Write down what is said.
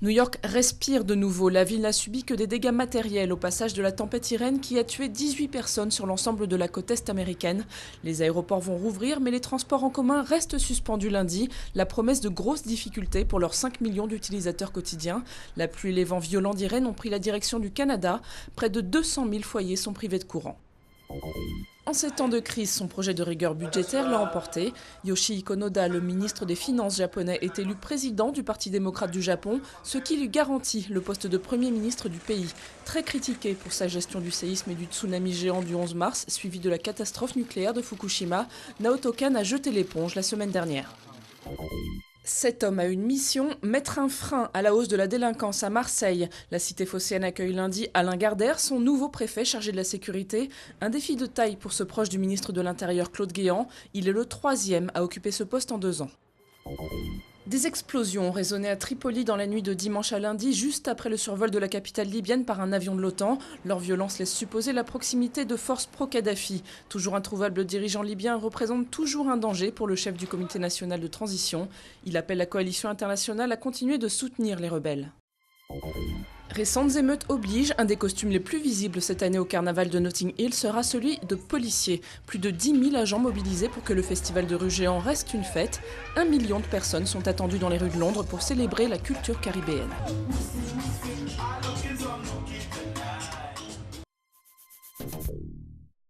New York respire de nouveau. La ville n'a subi que des dégâts matériels au passage de la tempête Irene qui a tué 18 personnes sur l'ensemble de la côte est américaine. Les aéroports vont rouvrir, mais les transports en commun restent suspendus lundi. La promesse de grosses difficultés pour leurs 5 millions d'utilisateurs quotidiens. La pluie et les vents violents d'Irene ont pris la direction du Canada. Près de 200 000 foyers sont privés de courant. En ces temps de crise, son projet de rigueur budgétaire l'a emporté. Yoshihiko Noda, le ministre des Finances japonais, est élu président du Parti démocrate du Japon, ce qui lui garantit le poste de Premier ministre du pays. Très critiqué pour sa gestion du séisme et du tsunami géant du 11 mars, suivi de la catastrophe nucléaire de Fukushima, Naoto Kan a jeté l'éponge la semaine dernière. Cet homme a une mission, mettre un frein à la hausse de la délinquance à Marseille. La cité phocéenne accueille lundi Alain Gardère, son nouveau préfet chargé de la sécurité. Un défi de taille pour ce proche du ministre de l'Intérieur Claude Guéant. Il est le 3e à occuper ce poste en 2 ans. Des explosions ont résonné à Tripoli dans la nuit de dimanche à lundi, juste après le survol de la capitale libyenne par un avion de l'OTAN. Leur violence laisse supposer la proximité de forces pro-Kadhafi. Toujours introuvable, le dirigeant libyen représente toujours un danger pour le chef du Comité national de transition. Il appelle la coalition internationale à continuer de soutenir les rebelles. Récentes émeutes obligent, un des costumes les plus visibles cette année au carnaval de Notting Hill sera celui de policiers. Plus de 10 000 agents mobilisés pour que le festival de rue géant reste une fête. 1 million de personnes sont attendues dans les rues de Londres pour célébrer la culture caribéenne.